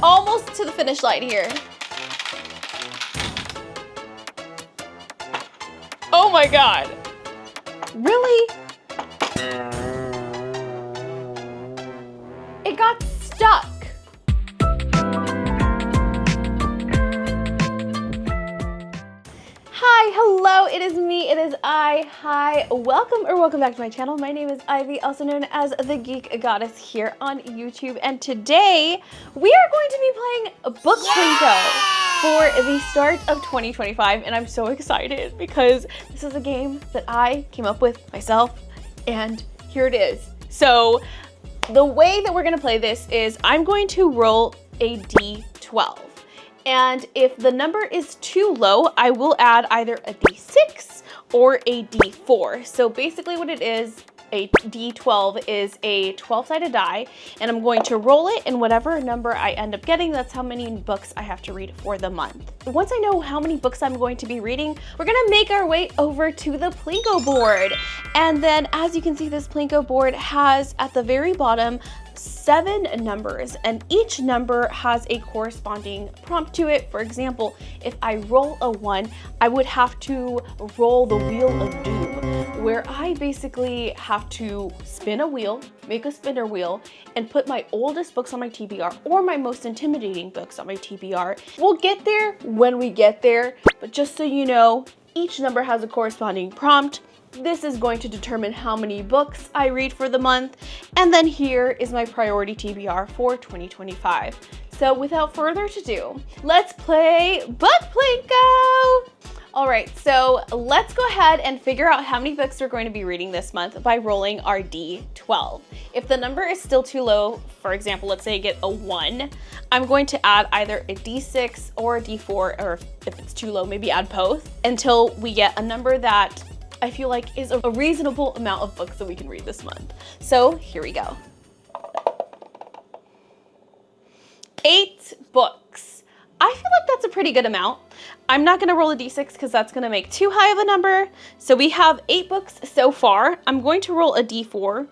almost to the finish line here. Oh my God. Really? It got stuck. Hi, hello, it is me, it is I. Hi, welcome back to my channel. My name is Ivy, also known as the Geek Goddess here on YouTube. And today we are going to be playing Book Plinko for the start of 2025. And I'm so excited because this is a game that I came up with myself, and here it is. So the way that we're gonna play this is I'm going to roll a D12. And if the number is too low, I will add either a D6 or a D4. So basically what it is, a D12 is a 12-sided die, and I'm going to roll it, and whatever number I end up getting, that's how many books I have to read for the month. Once I know how many books I'm going to be reading, we're gonna make our way over to the Plinko board. And then as you can see, this Plinko board has at the very bottom 7 numbers, and each number has a corresponding prompt to it. For example, if I roll a 1, I would have to roll the Wheel of Doom, where I basically have to spin a wheel, make a spinner wheel, and put my oldest books on my TBR or my most intimidating books on my TBR. We'll get there when we get there, but just so you know, each number has a corresponding prompt. This is going to determine how many books I read for the month. And then here is my priority TBR for 2025. So without further ado, let's play Book Plinko! All right, so let's go ahead and figure out how many books we're going to be reading this month by rolling our D12. If the number is still too low, for example, let's say I get a 1, I'm going to add either a D6 or a D4, or if it's too low, maybe add both, until we get a number that I feel like is a reasonable amount of books that we can read this month. So here we go. 8 books. I feel like that's a pretty good amount. I'm not gonna roll a D6 because that's gonna make too high of a number. So we have 8 books so far. I'm going to roll a D4.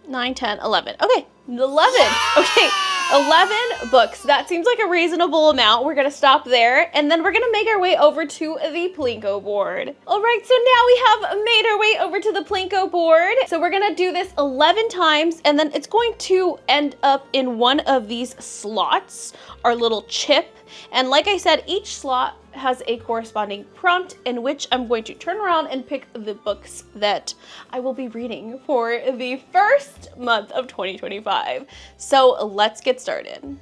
9, 10, 11. Okay, 11. Okay, 11 books. That seems like a reasonable amount. We're gonna stop there, and then we're gonna make our way over to the Plinko board. All right, so now we have made our way over to the Plinko board. So we're gonna do this 11 times, and then it's going to end up in one of these slots, our little chip. And like I said, each slot has a corresponding prompt in which I'm going to turn around and pick the books that I will be reading for the first month of 2025. So let's get started.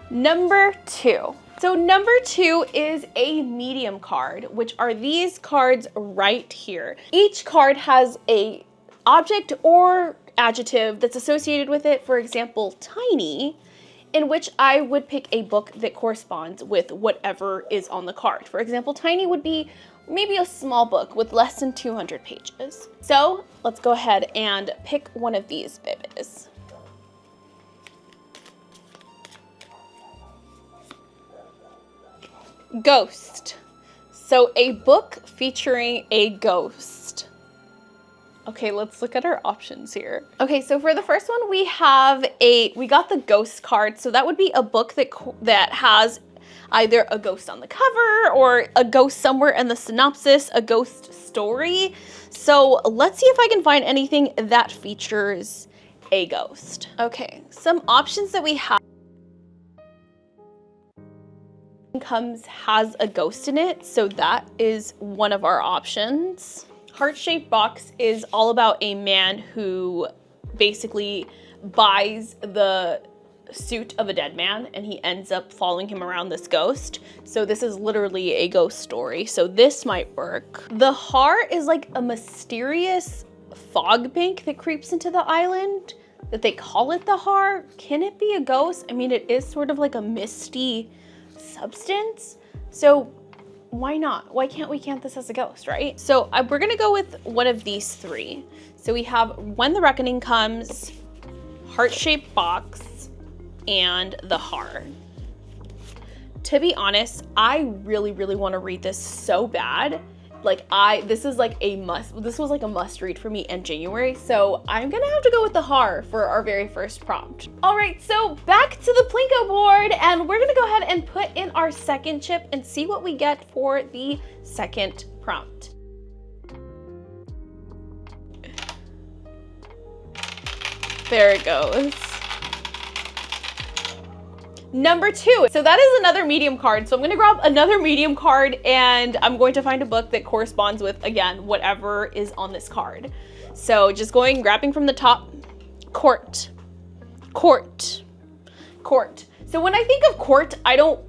Number 2. So number 2 is a medium card, which are these cards right here. Each card has a object or adjective that's associated with it. For example, tiny, in which I would pick a book that corresponds with whatever is on the card. For example, tiny would be maybe a small book with less than 200 pages. So let's go ahead and pick one of these babies. Ghost. So a book featuring a ghost. Okay, let's look at our options here. Okay, so for the first one, we got the ghost card. So that would be a book that has either a ghost on the cover or a ghost somewhere in the synopsis, a ghost story. So let's see if I can find anything that features a ghost. Okay, some options that we have. Has a ghost in it, so that is one of our options. Heart-shaped box is all about a man who basically buys the suit of a dead man, and he ends up following him around this ghost. So this is literally a ghost story, so this might work. The heart is like a mysterious fog bank that creeps into the island, that they call it the heart. Can it be a ghost? I mean, it is sort of like a misty substance, so why not? Why can't we count this as a ghost, right? So we're gonna go with one of these 3. So we have When the Reckoning Comes, Heart-Shaped Box, and The Heart. To be honest, I really want to read this so bad, Like this was like a must read for me in January. So I'm gonna have to go with the horror for our very first prompt. All right, so back to the Plinko board, and we're gonna go ahead and put in our second chip and see what we get for the second prompt. There it goes. Number 2. So that is another medium card. So I'm gonna grab another medium card and I'm going to find a book that corresponds with, again, whatever is on this card. So just grabbing from the top, court, court, court. So when I think of court, I don't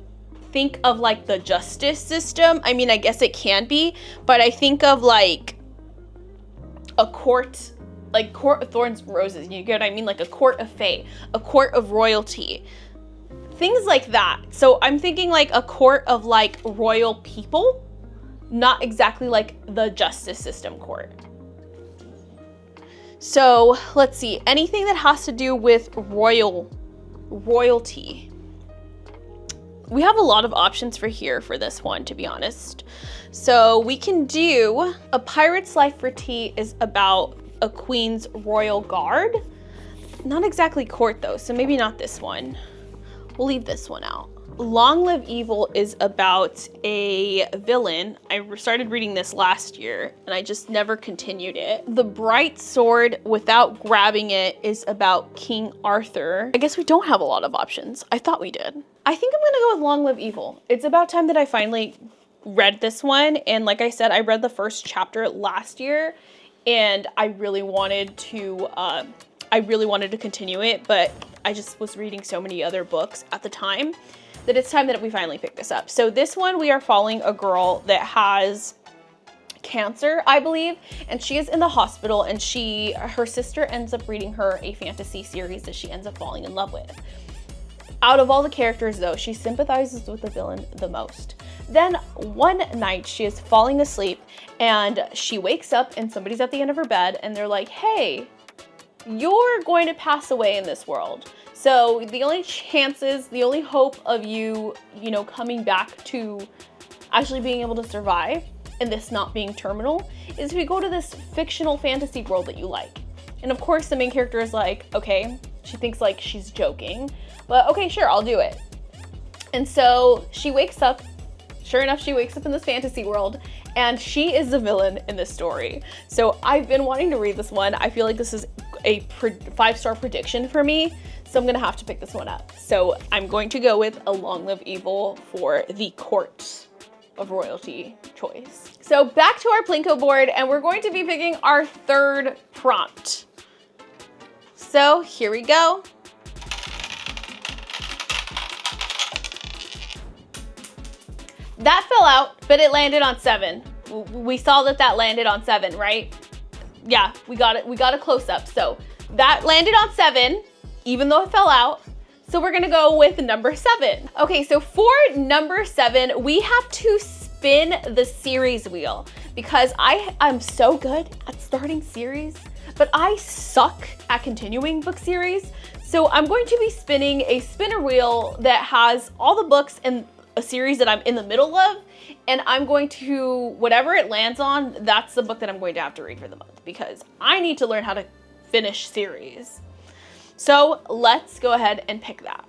think of like the justice system. I mean, I guess it can be, but I think of like a court, like court of thorns and roses. You get what I mean? Like a court of fate, a court of royalty. Things like that. So I'm thinking like a court of like royal people, not exactly like the justice system court. So let's see, anything that has to do with royalty. We have a lot of options for this one, to be honest. So we can do A Pirate's Life for Tea is about a queen's royal guard. Not exactly court though, so maybe not this one. We'll leave this one out. Long Live Evil is about a villain. I started reading this last year and I just never continued it. The Bright Sword Without Grabbing It is about King Arthur. I guess we don't have a lot of options. I thought we did. I think I'm gonna go with Long Live Evil. It's about time that I finally read this one. And like I said, I read the first chapter last year and I really wanted to continue it, but I just was reading so many other books at the time that it's time that we finally pick this up. So this one, we are following a girl that has cancer, I believe, and she is in the hospital, and her sister ends up reading her a fantasy series that she ends up falling in love with. Out of all the characters though, she sympathizes with the villain the most. Then one night she is falling asleep and she wakes up and somebody's at the end of her bed and they're like, hey, you're going to pass away in this world. So the only hope of you, coming back to actually being able to survive and this not being terminal is if you go to this fictional fantasy world that you like. And of course the main character is like, okay, she thinks like she's joking, but okay, sure, I'll do it. And so she wakes up, sure enough, she wakes up in this fantasy world and she is the villain in this story. So I've been wanting to read this one. I feel like this is a 5-star prediction for me. So I'm gonna have to pick this one up. So I'm going to go with A Long Live Evil for the court of royalty choice. So back to our Plinko board and we're going to be picking our third prompt. So here we go. That fell out, but it landed on 7. We saw that landed on 7, right? Yeah, we got it. We got a close up. So that landed on 7, even though it fell out. So we're gonna go with number 7. Okay, so for number 7, we have to spin the series wheel because I'm so good at starting series, but I suck at continuing book series. So I'm going to be spinning a spinner wheel that has all the books in a series that I'm in the middle of, and I'm going to, whatever it lands on, that's the book that I'm going to have to read for the month because I need to learn how to finish series. So let's go ahead and pick that.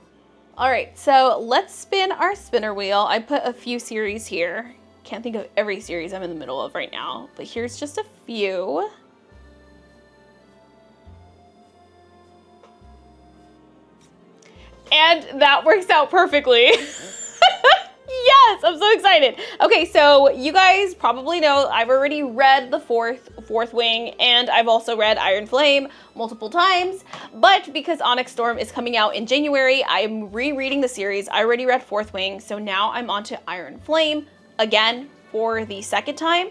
All right, so let's spin our spinner wheel. I put a few series here. Can't think of every series I'm in the middle of right now, but here's just a few. And that works out perfectly. Yes, I'm so excited. Okay, so you guys probably know I've already read the fourth wing, and I've also read Iron Flame multiple times, but because Onyx Storm is coming out in January, I'm rereading the series. I already read Fourth Wing, so now I'm on to Iron Flame again for the second time.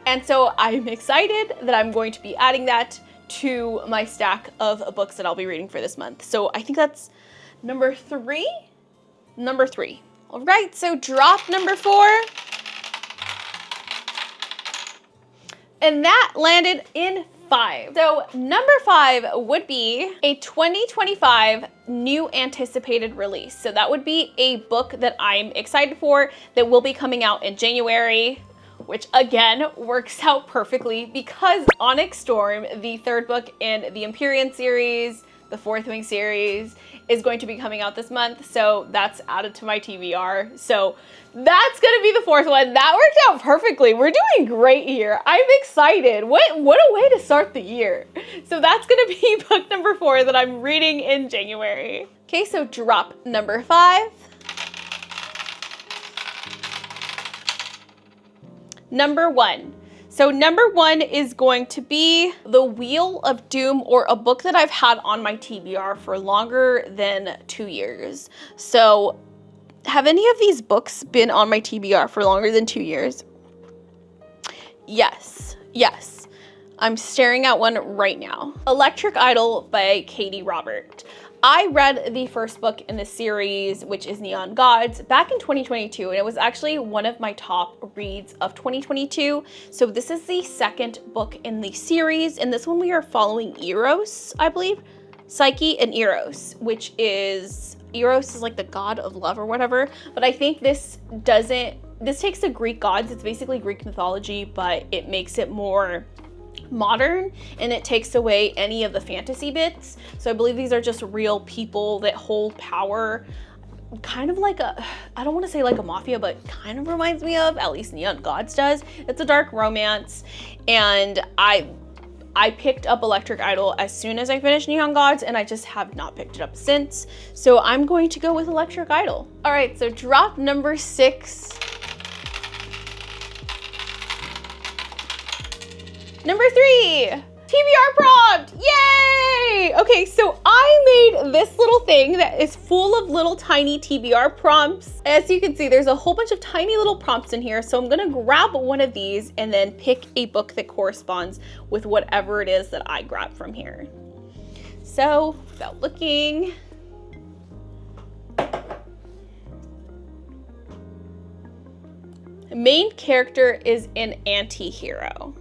And so I'm excited that I'm going to be adding that to my stack of books that I'll be reading for this month. So I think that's number 3. Number 3. All right, so drop number 4. And that landed in 5. So number 5 would be a 2025 new anticipated release. So that would be a book that I'm excited for that will be coming out in January. which again works out perfectly because Onyx Storm, the third book in the Empyrean series, the Fourth Wing series, is going to be coming out this month, so that's added to my TBR. So that's gonna be the fourth one. That worked out perfectly. We're doing great here. I'm excited. What a way to start the year. So that's gonna be book number 4 that I'm reading in January. Okay, so drop number 5. Number 1. So number 1 is going to be The Wheel of Doom, or a book that I've had on my TBR for longer than 2 years. So have any of these books been on my TBR for longer than 2 years? Yes. I'm staring at one right now. Electric Idol by Katie Robert. I read the first book in the series, which is Neon Gods, back in 2022, and it was actually one of my top reads of 2022. So this is the second book in the series, and this one we are following Eros, I believe. Psyche and Eros, which is, Eros is like the god of love or whatever, but I think this takes the Greek gods, it's basically Greek mythology, but it makes it more modern, and it takes away any of the fantasy bits. So I believe these are just real people that hold power, kind of like a, I don't want to say like a mafia, but kind of reminds me of, at least Neon Gods does. It's a dark romance, and I picked up Electric Idol as soon as I finished Neon Gods, and I just have not picked it up since. So I'm going to go with Electric Idol. All right, so drop number 6. Number 3, TBR prompt, yay! Okay, so I made this little thing that is full of little tiny TBR prompts. As you can see, there's a whole bunch of tiny little prompts in here, so I'm gonna grab one of these and then pick a book that corresponds with whatever it is that I grab from here. So, without looking, main character is an anti-hero.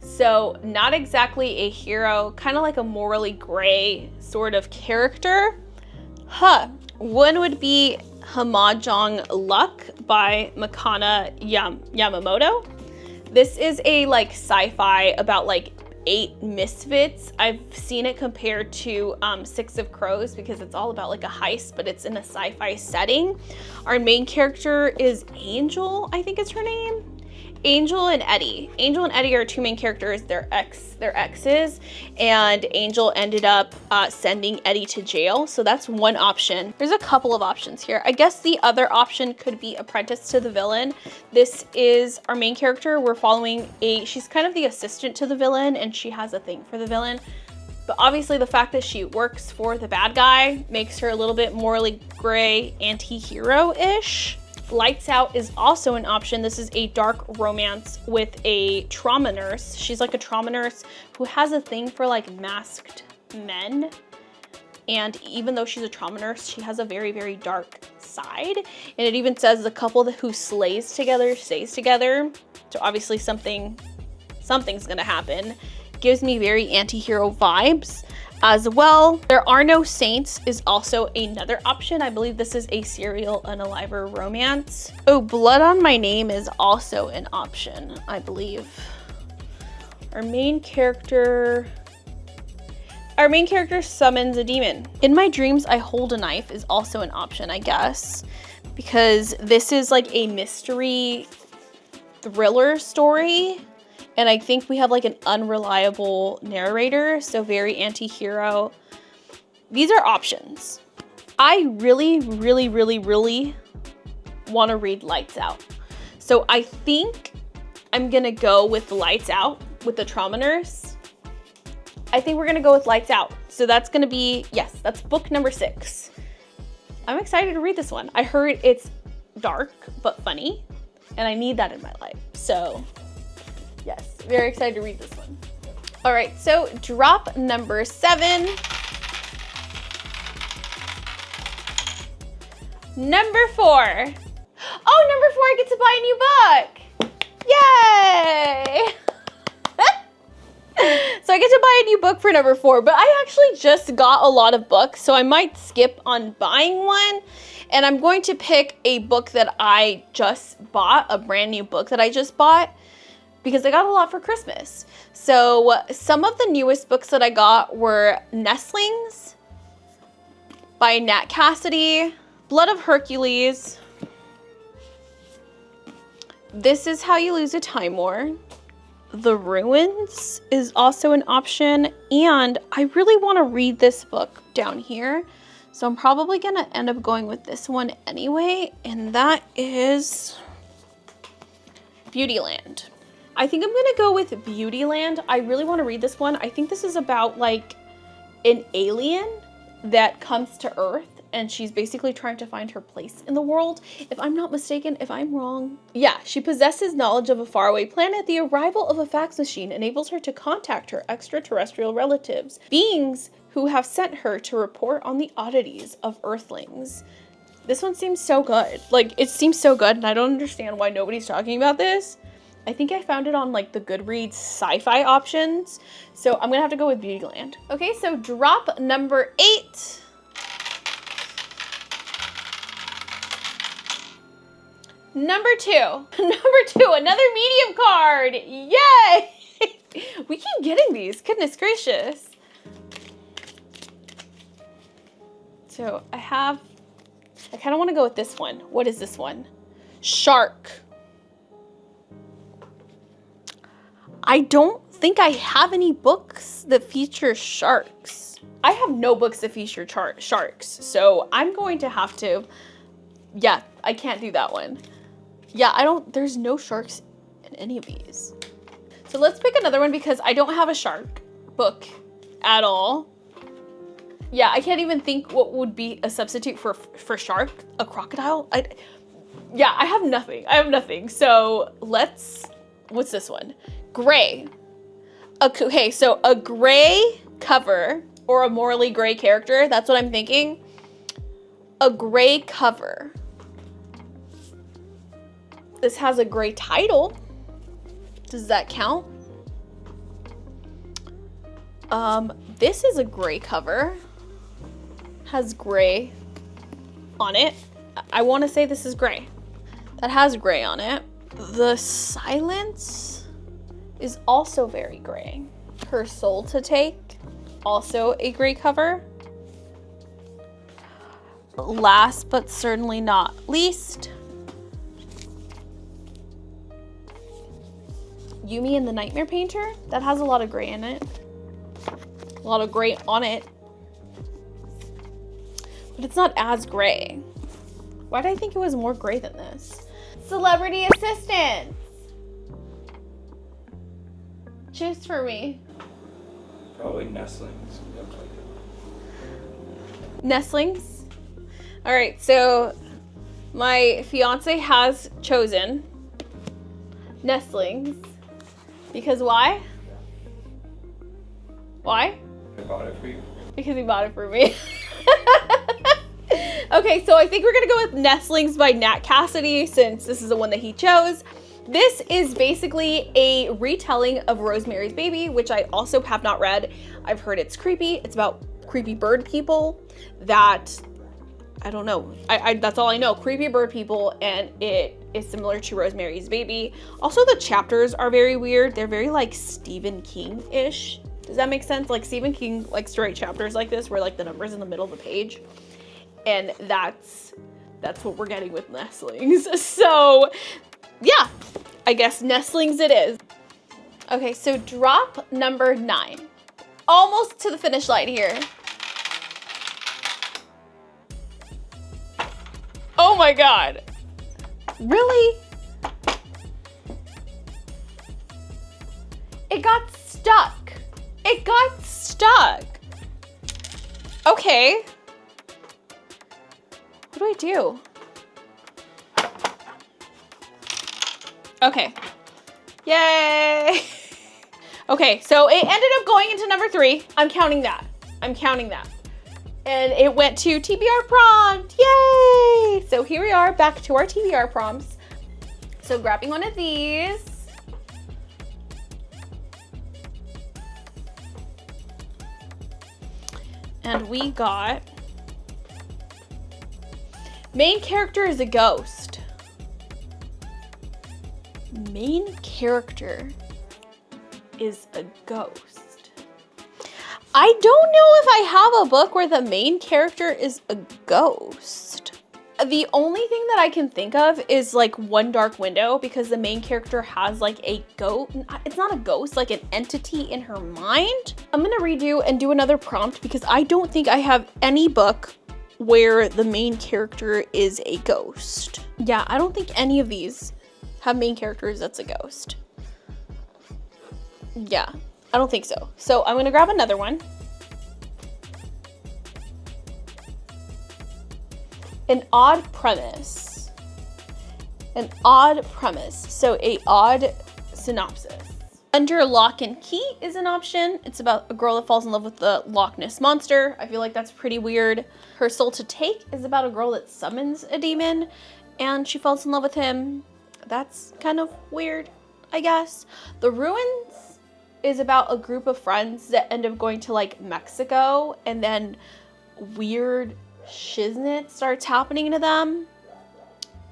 So not exactly a hero, kind of like a morally gray sort of character. One would be Hamajong Luck by Makana Yamamoto. This is a like sci-fi about like 8 misfits. I've seen it compared to Six of Crows because it's all about like a heist, but it's in a sci-fi setting. Our main character is Angel, I think is her name. Angel and Eddie. Angel and Eddie are 2 main characters. They're exes, and Angel ended up sending Eddie to jail. So that's one option. There's a couple of options here. I guess the other option could be apprentice to the villain. This is our main character. We're following she's kind of the assistant to the villain, and she has a thing for the villain. But obviously the fact that she works for the bad guy makes her a little bit morally gray, anti-hero-ish. Lights Out is also an option. This is a dark romance with a trauma nurse. She's like a trauma nurse who has a thing for like masked men. And even though she's a trauma nurse, she has a very, very dark side. And it even says the couple who slays together stays together. So obviously something's gonna happen. Gives me very anti-hero vibes. As well, There Are No Saints is also another option. I believe this is a serial unaliver romance. Oh, Blood on My Name is also an option, I believe. Our main character summons a demon. In My Dreams, I Hold a Knife is also an option, I guess, because this is like a mystery thriller story. And I think we have like an unreliable narrator, so very anti-hero. These are options. I really, really, really, really want to read Lights Out. So I think I'm gonna go with Lights Out with the trauma nurse. I think we're gonna go with Lights Out. So that's gonna be, yes, that's book number 6. I'm excited to read this one. I heard it's dark, but funny, and I need that in my life. So yes, very excited to read this one. All right, so drop number 7. Number 4. Oh, number 4, I get to buy a new book. Yay! So I get to buy a new book for number 4, but I actually just got a lot of books, so I might skip on buying one. And I'm going to pick a book that I just bought, a brand new book that I just bought, because I got a lot for Christmas. So some of the newest books that I got were Nestlings by Nat Cassidy, Blood of Hercules, This Is How You Lose a Time War, The Ruins is also an option, and I really want to read this book down here, so I'm probably going to end up going with this one anyway, and that is Beautyland. I think I'm going to go with Beautyland. I really want to read this one. I think this is about like an alien that comes to Earth, and she's basically trying to find her place in the world. If I'm not mistaken, if I'm wrong. Yeah, she possesses knowledge of a faraway planet. The arrival of a fax machine enables her to contact her extraterrestrial relatives, beings who have sent her to report on the oddities of Earthlings. This one seems so good. Like, it seems so good, and I don't understand why nobody's talking about this. I think I found it on like the Goodreads sci-fi options. So I'm gonna have to go with Beautyland. Okay, so drop number 8. Number 2, another medium card. Yay! We keep getting these, goodness gracious. So I kind of want to go with this one. What is this one? Shark. I don't think I have any books that feature sharks. I have no books that feature sharks, so I'm going to have to, yeah, I can't do that one. Yeah, there's no sharks in any of these. So let's pick another one because I don't have a shark book at all. Yeah, I can't even think what would be a substitute for shark. A crocodile? I have nothing. So what's this one? Gray. Okay, so a gray cover or a morally gray character. That's what I'm thinking. A gray cover. This has a gray title. Does that count? This is a gray cover. Has gray on it. I want to say this is gray. That has gray on it. The Silence is also very gray. Her Soul to Take, also a gray cover. Last but certainly not least, Yumi and the Nightmare Painter. That has a lot of gray in it. A lot of gray on it. But it's not as gray. Why did I think it was more gray than this? Celebrity Assistants. Choose for me. Probably Nestlings. Nestlings? All right, so my fiance has chosen Nestlings. Because why? Why? I bought it for you. Because he bought it for me. Okay, so I think we're gonna go with Nestlings by Nat Cassidy since this is the one that he chose. This is basically a retelling of Rosemary's Baby, which I also have not read. I've heard it's creepy. It's about creepy bird people that, I don't know. That's all I know, creepy bird people, and it is similar to Rosemary's Baby. Also, the chapters are very weird. They're very like Stephen King-ish. Does that make sense? Like Stephen King likes to write chapters like this where like the number's in the middle of the page. And that's what we're getting with Nestlings. So yeah, I guess Nestlings it is. Okay, so drop number 9. Almost to the finish line here. Oh my God. Really? It got stuck. It got stuck. Okay. What do I do? Okay. Yay. Okay, so it ended up going into number 3. I'm counting that. And it went to TBR prompt. Yay! So here we are back to our TBR prompts. So grabbing one of these. And we got main character is a ghost. Main character is a ghost. I don't know if I have a book where the main character is a ghost. The only thing that I can think of is like One Dark Window, because the main character has like a ghost. It's not a ghost, like an entity in her mind. I'm gonna redo and do another prompt because I don't think I have any book where the main character is a ghost. Yeah, I don't think any of these have main characters that's a ghost. Yeah, I don't think so. So I'm gonna grab another one. An odd premise. An odd premise. So a odd synopsis. Under Lock and Key is an option. It's about a girl that falls in love with the Loch Ness Monster. I feel like that's pretty weird. Her Soul to Take is about a girl that summons a demon and she falls in love with him. That's kind of weird, I guess. The Ruins is about a group of friends that end up going to like Mexico and then weird shiznit starts happening to them.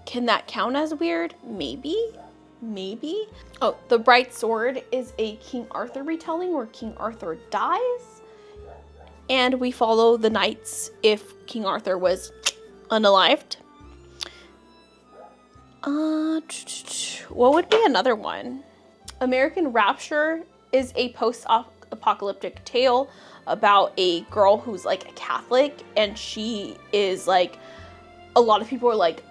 Can that count as weird? Maybe. Oh, The Bright Sword is a King Arthur retelling where King Arthur dies. And we follow the knights if King Arthur was unalived. What would be another one? American Rapture is a post-apocalyptic tale about a girl who's like a Catholic and she is like, a lot of people are like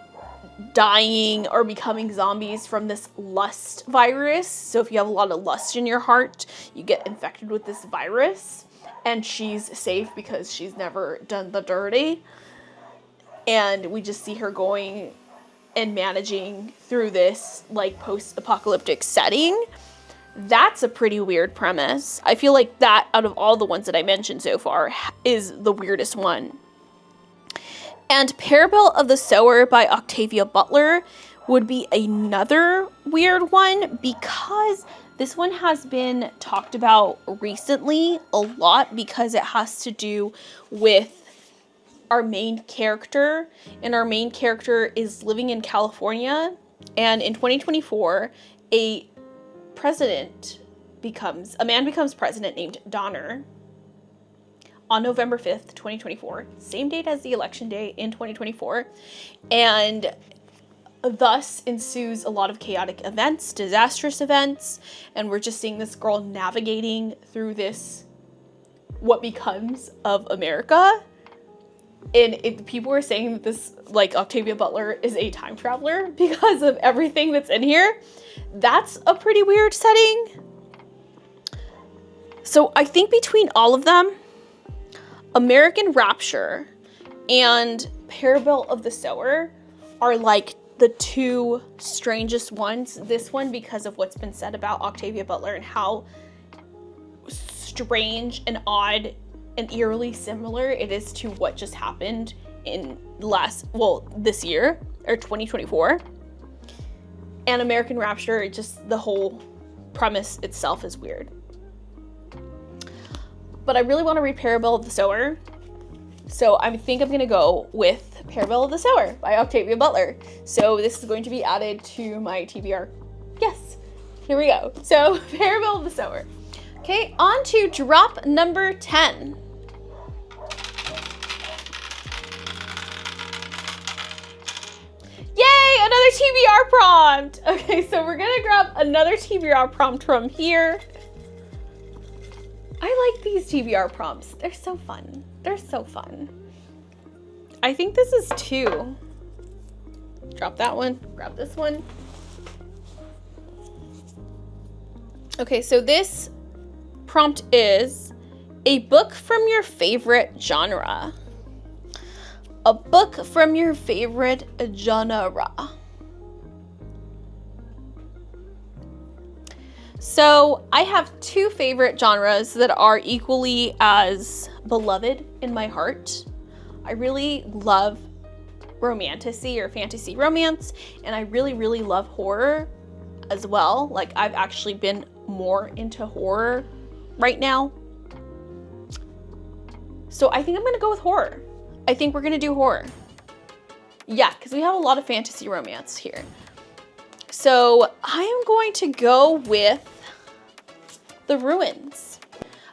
dying or becoming zombies from this lust virus. So if you have a lot of lust in your heart, you get infected with this virus, and she's safe because she's never done the dirty. And we just see her going and managing through this like post-apocalyptic setting. That's a pretty weird premise. I feel like that, out of all the ones that I mentioned so far, is the weirdest one. And Parable of the Sower by Octavia Butler would be another weird one, because this one has been talked about recently a lot because it has to do with our main character, and our main character is living in California, and in 2024, a man becomes president named Donner on November 5th, 2024, same date as the election day in 2024, and thus ensues a lot of chaotic events, disastrous events, and we're just seeing this girl navigating through this, what becomes of America. And people are saying that this, like, Octavia Butler is a time traveler because of everything that's in here. That's a pretty weird setting. So I think between all of them, American Rapture and Parable of the Sower are like the two strangest ones. This one because of what's been said about Octavia Butler and how strange and odd and eerily similar it is to what just happened in this year, or 2024. And American Rapture, just the whole premise itself is weird. But I really want to read Parable of the Sower, so I think I'm gonna go with Parable of the Sower by Octavia Butler. So this is going to be added to my TBR. Yes, here we go. So Parable of the Sower. Okay, on to drop number 10. Yay, another TBR prompt. Okay, so we're gonna grab another TBR prompt from here. I like these TBR prompts. They're so fun. They're so fun. I think this is 2. Drop that one, grab this one. Okay, so this prompt is a book from your favorite genre. A book from your favorite genre. So I have 2 favorite genres that are equally as beloved in my heart. I really love romantasy or fantasy romance, and I really, really love horror as well. Like, I've actually been more into horror right now. So I think I'm gonna go with horror. I think we're gonna do horror. Yeah, because we have a lot of fantasy romance here. So I am going to go with The Ruins.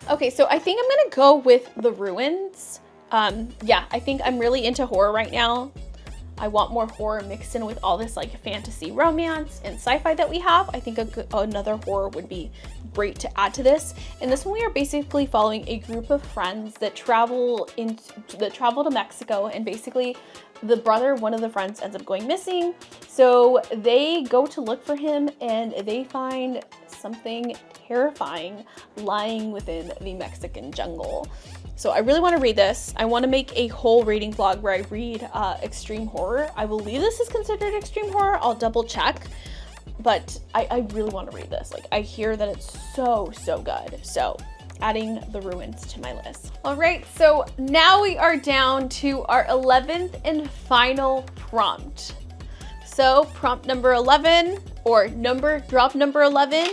Okay, so I think I'm gonna go with The Ruins. Yeah, I think I'm really into horror right now. I want more horror mixed in with all this like fantasy romance and sci-fi that we have. I think another horror would be great to add to this. And this one we are basically following a group of friends that travel to Mexico, and basically the brother, one of the friends, ends up going missing. So they go to look for him and they find something terrifying lying within the Mexican jungle. So I really want to read this. I want to make a whole reading vlog where I read extreme horror. I believe this is considered extreme horror. I'll double check, but I really want to read this. Like, I hear that it's so good. So adding The Ruins to my list. All right, so now we are down to our 11th and final prompt. So prompt number 11, or drop number 11.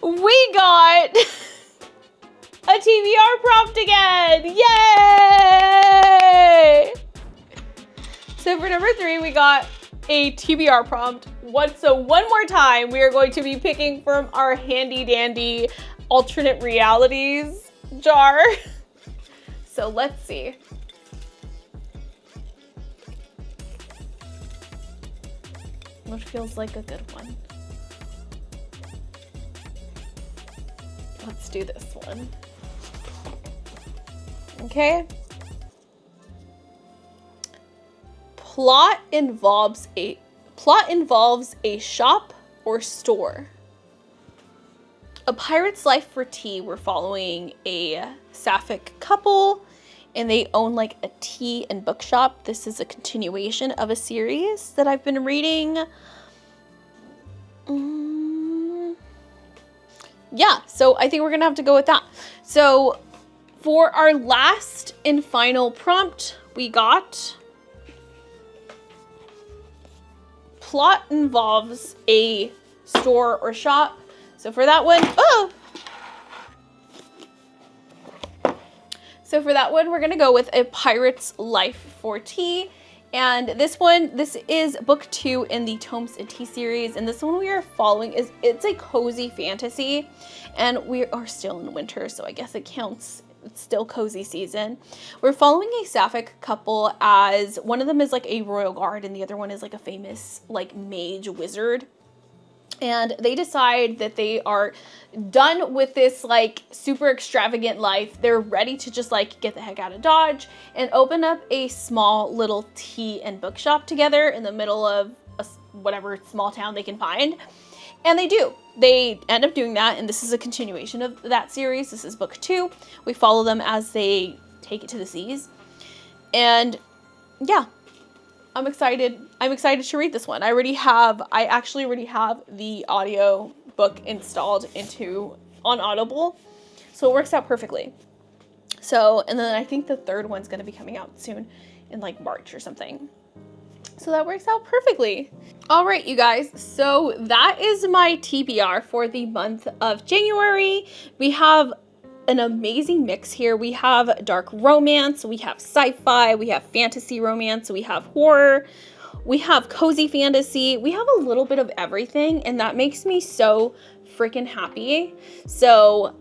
We got a TBR prompt again. Yay! So for number 3, we got a TBR prompt. So one more time, we are going to be picking from our handy dandy alternate realities jar. So let's see. What feels like a good one? Let's do this one. Okay. Plot involves a shop or store. A Pirate's Life for Tea. We're following a sapphic couple, and they own like a tea and bookshop. This is a continuation of a series that I've been reading. Yeah, so I think we're gonna have to go with that. So for our last and final prompt, we got plot involves a store or shop. So for that one, we're gonna go with A Pirate's Life for Tea. And this is book 2 in the Tomes and Tea series. And this one we are following it's a cozy fantasy, and we are still in winter, so I guess it counts. It's still cozy season. We're following a sapphic couple, as one of them is like a royal guard and the other one is like a famous like mage wizard. And they decide that they are done with this like super extravagant life. They're ready to just like get the heck out of Dodge and open up a small little tea and bookshop together in the middle of whatever small town they can find. And they do. They end up doing that, and this is a continuation of that series. This is book 2. We follow them as they take it to the seas. And yeah, I'm excited. I'm excited to read this one. I actually already have the audio book installed on Audible. So it works out perfectly. So, and then I think the third one's going to be coming out soon in like March or something. So that works out perfectly. All right, you guys. So that is my TBR for the month of January. We have an amazing mix here. We have dark romance, we have sci-fi, we have fantasy romance, we have horror, we have cozy fantasy, we have a little bit of everything, and that makes me so freaking happy. So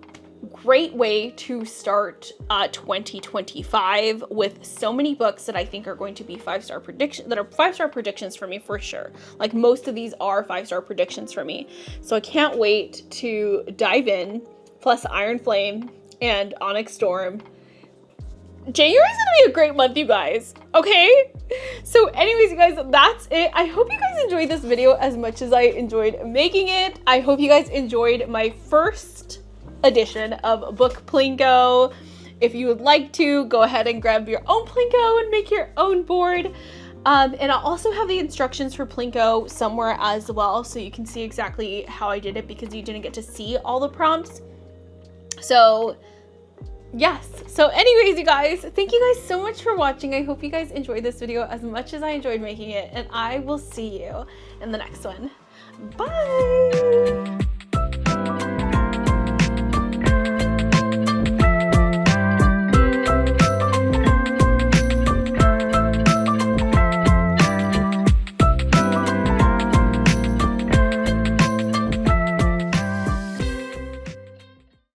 great way to start 2025 with so many books that I think are going to be 5-star predictions for me for sure. Like most of these are 5-star predictions for me. So I can't wait to dive in. Plus Iron Flame and Onyx Storm. January's gonna be a great month, you guys. Okay? So anyways, you guys, that's it. I hope you guys enjoyed this video as much as I enjoyed making it. I hope you guys enjoyed my first edition of Book Plinko. If you would like to, go ahead and grab your own Plinko and make your own board. And I'll also have the instructions for Plinko somewhere as well, so you can see exactly how I did it, because you didn't get to see all the prompts. So yes. So anyways, you guys, thank you guys so much for watching. I hope you guys enjoyed this video as much as I enjoyed making it, and I will see you in the next one. Bye!